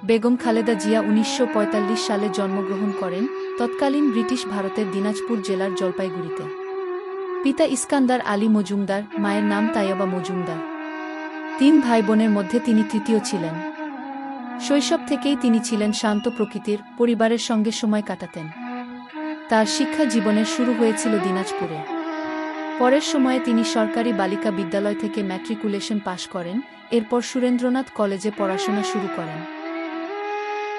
বেগম খালেদা জিয়া ১৯৪৫ সালে জন্মগ্রহণ করেন তৎকালীন ব্রিটিশ ভারতের দিনাজপুর জেলার জলপাইগুড়িতে। পিতা ইস্কান্দার আলী মজুমদার, মায়ের নাম তাইয়বা মজুমদার। ৩ ভাই-বোনের মধ্যে তিনি তৃতীয় ছিলেন। শৈশব থেকেই তিনি ছিলেন শান্ত প্রকৃতির, পরিবারের সঙ্গে সময় কাটাতেন। তার শিক্ষা জীবনের শুরু হয়েছিল দিনাজপুরে। পরের সময়ে তিনি সরকারি বালিকা বিদ্যালয় থেকে ম্যাট্রিকুলেশন পাশ করেন, এরপর সুরেন্দ্রনাথ কলেজে পড়াশোনা শুরু করেন।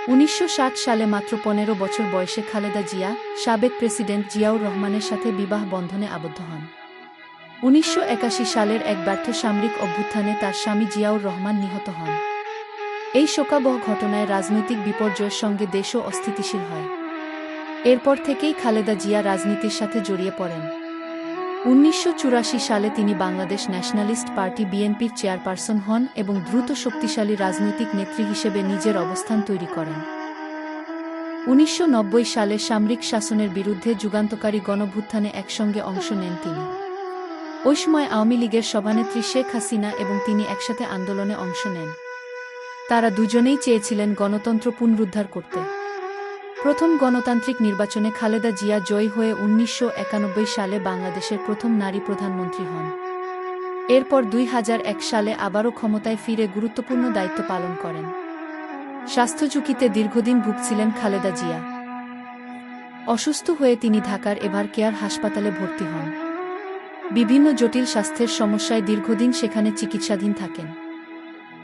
১৯৬০ সালে মাত্র ১৫ বছর বয়সে খালেদা জিয়া সাবেক প্রেসিডেন্ট জিয়াউর রহমানের সাথে বিবাহ বন্ধনে আবদ্ধ হন। ১৯৮১ সালের এক ব্যর্থ সামরিক অভ্যুত্থানে তার স্বামী জিয়াউর রহমান নিহত হন। এই শোকাবহ ঘটনায় রাজনৈতিক বিপর্যয়ের সঙ্গে দেশও অস্থিতিশীল হয়। এরপর থেকেই খালেদা জিয়া রাজনীতির সাথে জড়িয়ে পড়েন। ১৯৮৪ সালে তিনি বাংলাদেশ ন্যাশনালিস্ট পার্টি বিএনপির চেয়ারপারসন হন এবং দ্রুত শক্তিশালী রাজনৈতিক নেত্রী হিসেবে নিজের অবস্থান তৈরি করেন। ১৯৯০ সালে সামরিক শাসনের বিরুদ্ধে যুগান্তকারী গণভ্যুত্থানে একসঙ্গে অংশ নেন তিনি। ওই সময় আওয়ামী লীগের সভানেত্রী শেখ হাসিনা এবং তিনি একসাথে আন্দোলনে অংশ নেন। তারা দুজনেই চেয়েছিলেন গণতন্ত্র পুনরুদ্ধার করতে। প্রথম গণতান্ত্রিক নির্বাচনে খালেদা জিয়া জয়ী হয়ে ১৯৯১ সালে বাংলাদেশের প্রথম নারী প্রধানমন্ত্রী হন। এরপর ২০০১ সালে আবারও ক্ষমতায় ফিরে গুরুত্বপূর্ণ দায়িত্ব পালন করেন। স্বাস্থ্য ঝুঁকিতে দীর্ঘদিন ভুগছিলেন খালেদা জিয়া। অসুস্থ হয়ে তিনি ঢাকার এভার কেয়ার হাসপাতালে ভর্তি হন। বিভিন্ন জটিল স্বাস্থ্যের সমস্যায় দীর্ঘদিন সেখানে চিকিৎসাধীন থাকেন।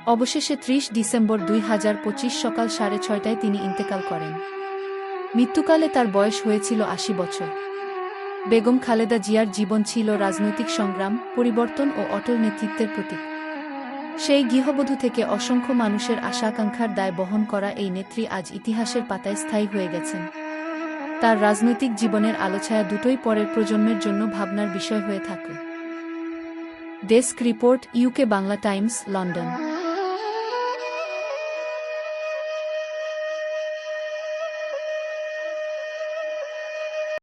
অবশেষে ৩০ ডিসেম্বর ২০২৫ সকাল ৬:৩০টায় তিনি ইন্তেকাল করেন। মৃত্যুকালে তার বয়স হয়েছিল ৮০ বছর। বেগম খালেদা জিয়ার জীবন ছিল রাজনৈতিক সংগ্রাম, পরিবর্তন ও অটল নেতৃত্বের প্রতীক। সেই গৃহবধূ থেকে অসংখ্য মানুষের আশা-আকাঙ্ক্ষার দায় বহন করা এই নেত্রী আজ ইতিহাসের পাতায় স্থায়ী হয়ে গেছেন। তার রাজনৈতিক জীবনের আলোছায়া দুটোই পরের প্রজন্মের জন্য ভাবনার বিষয় হয়ে থাকে। Desk report, UK Bangla Times, London.